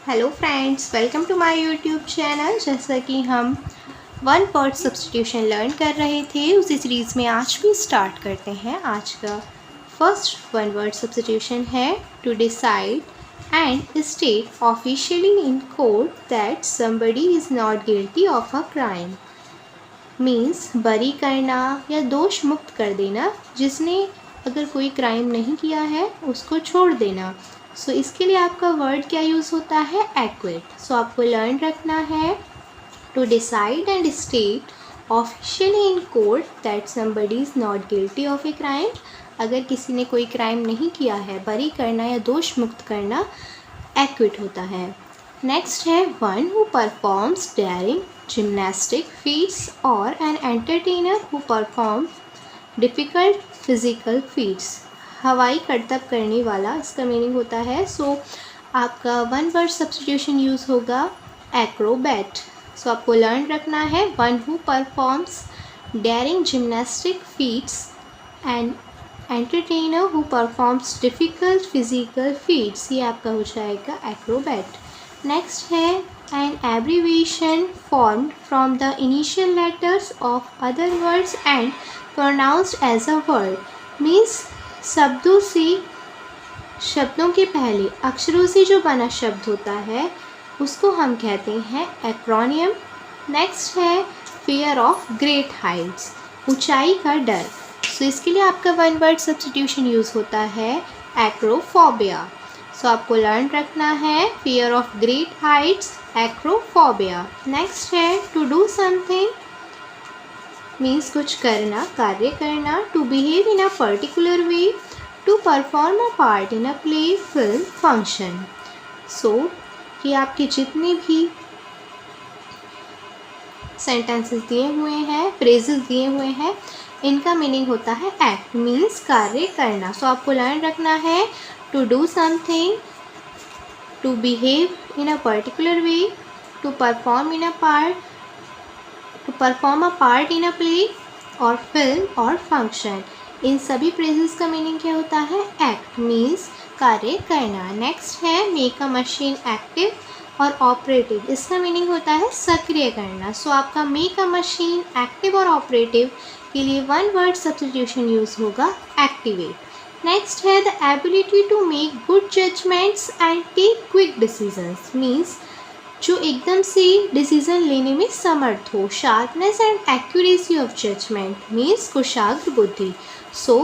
Hello friends, welcome to my YouTube channel. जैसा कि हम वन वर्ड सब्स्टिट्यूशन लर्न कर रहे थे, उसी सीरीज़ में आज भी स्टार्ट करते हैं। आज का फर्स्ट वन वर्ड सब्स्टिट्यूशन है to decide and state officially in court that somebody is not guilty of a crime. Means बरी करना या दोष मुक्त कर देना, जिसने अगर कोई क्राइम नहीं किया है उसको छोड़ देना। सो इसके लिए आपका वर्ड क्या यूज़ होता है? एक्विट। सो आपको लर्न रखना है to decide and state officially in court that somebody is not guilty of a crime. अगर किसी ने कोई क्राइम नहीं किया है, बरी करना या दोष मुक्त करना एक्विट होता है। नेक्स्ट है one who performs daring gymnastic feats और an entertainer who perform difficult physical feats. हवाई करतब करने वाला, इसका मीनिंग होता है। सो आपका वन वर्ड सब्स्टिट्यूशन यूज़ होगा एक्रोबैट। सो आपको लर्न रखना है one who performs daring gymnastic feats and entertainer who performs difficult physical feats, ये आपका हो जाएगा एक्रोबैट। नेक्स्ट है an abbreviation formed from the initial letters of other words and pronounced as a word. Means शब्दों के पहले अक्षरों से जो बना शब्द होता है उसको हम कहते हैं एक्रोनियम। नेक्स्ट है फियर ऑफ ग्रेट हाइट्स, ऊंचाई का डर। सो इसके लिए आपका वन वर्ड सब्स्टिट्यूशन यूज़ होता है एक्रोफोबिया। सो आपको लर्न रखना है fear of great heights, acrophobia. Next है टू डू समथिंग, मीन्स कुछ करना, कार्य करना। To behave in a particular way, to perform a part in a play, film, function. So ये आपके जितने भी सेंटेंसेस दिए हुए हैं, फ्रेजेस दिए हुए हैं, इनका मीनिंग होता है एक्ट, मीन्स कार्य करना। सो आपको लर्न रखना है to do something, to behave in a particular way, to perform in a part, to perform a part in a play और फिल्म और फंक्शन। इन सभी फ्रेजेस का मीनिंग क्या होता है? एक्ट, मीन्स कार्य करना। नेक्स्ट है मेक अ मशीन एक्टिव और ऑपरेटिव, इसका मीनिंग होता है सक्रिय करना। सो आपका मेक अ मशीन एक्टिव और ऑपरेटिव के लिए वन वर्ड सब्स्टिट्यूशन यूज़ होगा एक्टिवेट। नेक्स्ट है the ability to make good judgments and take quick decisions, means जो एकदम से डिसीज़न लेने में समर्थ हो। Sharpness and accuracy of judgment means कुशाग्र बुद्धि। सो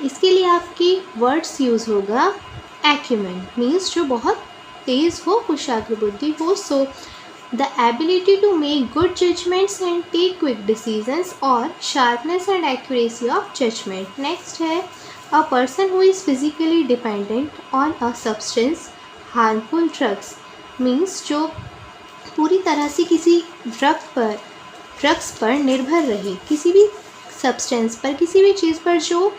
इसके लिए आपकी वर्ड्स यूज़ होगा एक्यूमेन, मीन्स जो बहुत तेज़ हो, कुशाग्र बुद्धि हो। So the ability to make good judgments and take quick decisions और sharpness and accuracy of judgment. Next है a person who is physically dependent on a substance harmful drugs, means जो पूरी तरह से किसी ड्रग्स पर निर्भर रहे, किसी भी सब्सटेंस पर, किसी भी चीज़ पर जो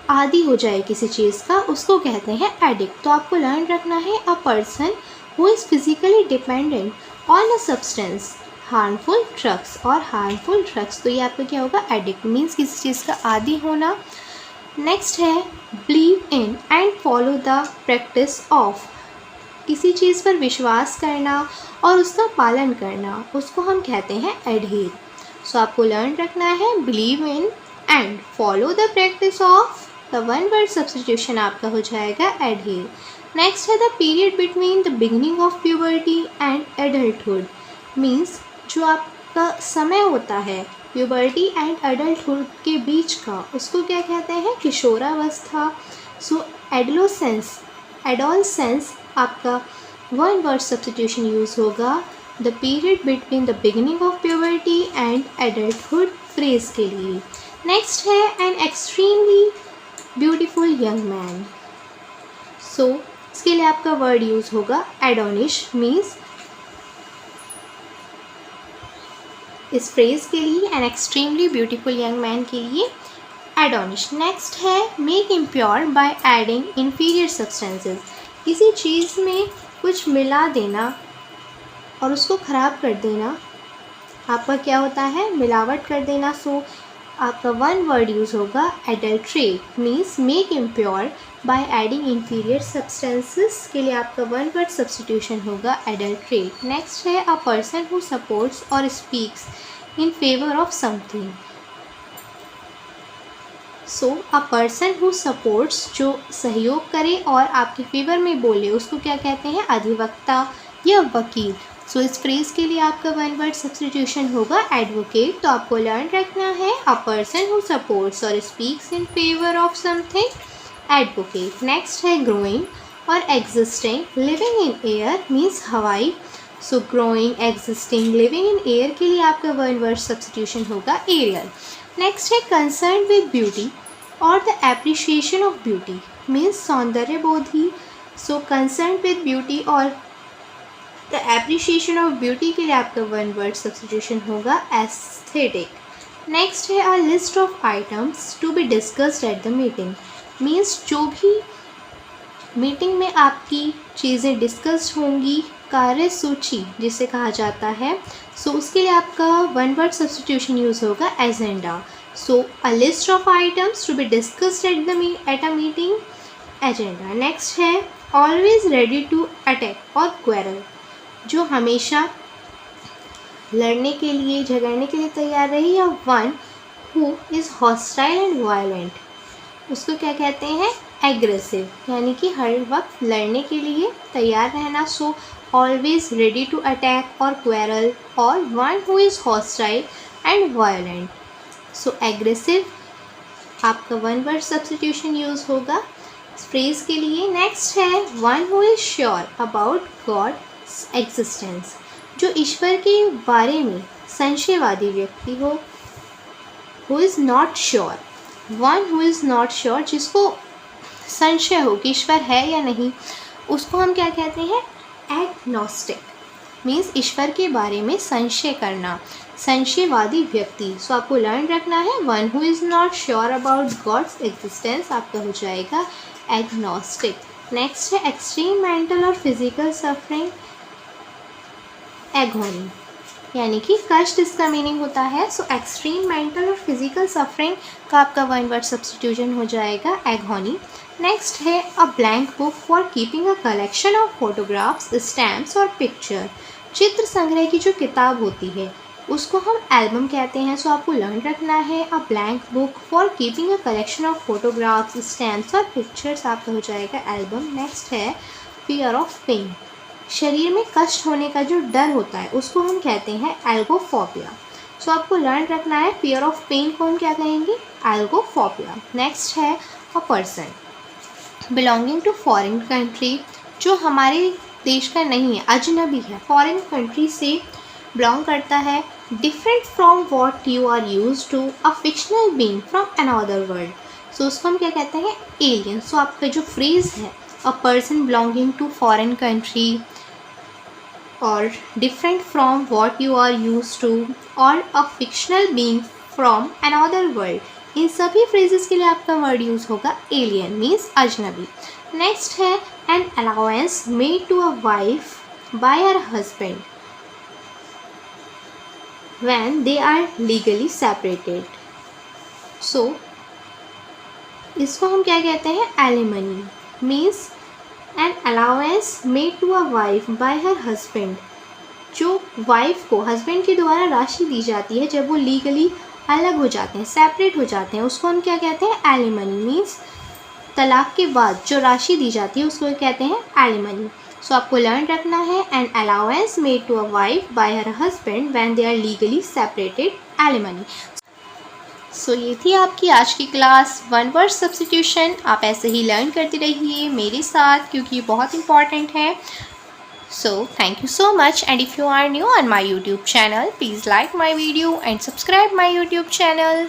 आदी हो जाए किसी चीज़ का, उसको कहते हैं एडिक्ट। तो आपको लर्न रखना है a person who is physically dependent on a substance harmful drugs और हार्मफुल ड्रग्स, तो ये आपका क्या होगा? एडिक्ट, मीन्स किसी चीज़ का आदी होना। नेक्स्ट है believe in and follow the practice of, किसी चीज़ पर विश्वास करना और उसका पालन करना, उसको हम कहते हैं एडहेर। सो आपको लर्न रखना है believe in and follow the practice of, the one word substitution आपका हो जाएगा एडहेर। नेक्स्ट है the period between the beginning of puberty and adulthood, means जो आपका समय होता है प्यूबर्टी एंड एडल्टहुड के बीच का, उसको क्या कहते हैं? किशोरावस्था। सो एडोलसेंस आपका वन वर्ड सब्स्टिट्यूशन यूज़ होगा the period between the beginning of puberty and adulthood phrase के लिए। नेक्स्ट है an extremely beautiful young man. So इसके लिए आपका वर्ड यूज़ होगा एडोनिश, मीन्स इस फ्रेज के लिए N extremely beautiful young man के लिए एडोनिश। नेक्स्ट है make impure by adding inferior substances, किसी चीज़ में कुछ मिला देना और उसको ख़राब कर देना, आपका क्या होता है? मिलावट कर देना। सो आपका वन वर्ड यूज़ होगा adulterate, means make impure by adding inferior substances के लिए आपका वन वर्ड सब्सटीट्यूशन होगा एडल्ट्रेट। नेक्स्ट है अ पर्सन हु सपोर्ट्स और speaks in favour of something. So a person who supports, जो सहयोग करे और आपके फेवर में बोले, उसको क्या कहते हैं? अधिवक्ता या वकील। सो इस फ्रेज के लिए आपका वन वर्ड सब्सटीट्यूशन होगा एडवोकेट। तो आपको लर्न रखना है अ पर्सन हु सपोर्ट्स और speaks in favour of something, advocate. Next है ग्रोइंग और existing, living in air means हवाई। So growing, existing, living in air के लिए आपका वन वर्ड सब्सटीट्यूशन होगा एरियल। नेक्स्ट है कंसर्न विद ब्यूटी और the appreciation of beauty means सौंदर्य बोधी। सो कंसर्न विद ब्यूटी और द एप्रिशिएशन ऑफ ब्यूटी के लिए आपका वन वर्ड सब्सटीट्यूशन होगा एस्थेटिक। नेक्स्ट है a list of items to be discussed at the meeting, means जो भी मीटिंग में आपकी चीज़ें डिस्कस्ड होंगी, कार्य सूची जिसे कहा जाता है। सो उसके लिए आपका वन वर्ड सब्सटीट्यूशन यूज़ होगा agenda. So a list of items to be discussed at a meeting, agenda. Next है ऑलवेज रेडी टू अटैक और क्वेरल, जो हमेशा लड़ने के लिए, झगड़ने के लिए तैयार रही, या one who is hostile and violent, उसको क्या कहते हैं? एग्रेसिव, यानी कि हर वक्त लड़ने के लिए तैयार रहना। So always ready to attack और क्वेरल, और one who is hostile and violent. So aggressive आपका वन वर्ड सब्सटीट्यूशन यूज़ होगा फ्रेज के लिए। नेक्स्ट है one who is sure about God existence, जो ईश्वर के बारे में संशयवादी व्यक्ति हो। Who is not sure, one who is not sure, जिसको संशय हो कि ईश्वर है या नहीं, उसको हम क्या कहते हैं? एग्नोस्टिक, मीन्स ईश्वर के बारे में संशय करना, संशयवादी व्यक्ति। सो आपको लर्न रखना है one who is not sure about God's existence आपका हो जाएगा एग्नोस्टिक। नेक्स्ट है एक्सट्रीम मेंटल और फिजिकल सफरिंग, एगोनी, यानी कि कष्ट इसका मीनिंग होता है। सो एक्सट्रीम मेंटल और फिजिकल सफरिंग का आपका वन वर्ड सब्सटीट्यूशन हो जाएगा एगोनी। नेक्स्ट है a blank book for keeping a collection of photographs, stamps और पिक्चर, चित्र संग्रह की जो किताब होती है उसको हम एल्बम कहते हैं। सो आपको लर्न रखना है a blank book for keeping a collection of photographs, stamps और पिक्चर्स आपका हो जाएगा एल्बम। नेक्स्ट है फियर ऑफ पेन, शरीर में कष्ट होने का जो डर होता है उसको हम कहते हैं एल्गोफोबिया। सो आपको लर्न रखना है फियर ऑफ पेन को हम क्या कहेंगे? एल्गोफोबिया। नेक्स्ट है a person belonging to foreign country, जो हमारे देश का नहीं है, अजनबी है, फॉरेन कंट्री से बिलोंग करता है। Different from what you are use to, a fictional being from another world, so उसको हम क्या कहते हैं? एलियन। सो आपका जो फ्रेज है a person belonging to foreign country और different from what you are use to और a fictional being from another world, इन सभी फ्रेजेस के लिए आपका वर्ड यूज़ होगा एलियन, मीन्स अजनबी। नेक्स्ट है an allowance made to a wife by her husband when they are legally separated. So इसको हम क्या कहते हैं? Alimony, means an allowance made to a wife by her husband, जो wife को हस्बैंड के द्वारा राशि दी जाती है जब वो लीगली अलग हो जाते हैं, सेपरेट हो जाते हैं, उसको हम क्या कहते हैं? एलिमनी, मीन्स तलाक के बाद जो राशि दी जाती है उसको कहते हैं एलिमनी। सो आपको लर्न रखना है an allowance made to a wife by her husband when they are legally separated, alimony. So ये थी आपकी आज की क्लास वन वर्ड सब्स्टिट्यूशन। आप ऐसे ही लर्न करते रहिए मेरे साथ क्योंकि ये बहुत इंपॉर्टेंट है। So thank you so much, and if you are new on my YouTube channel, please like my video and subscribe my YouTube channel.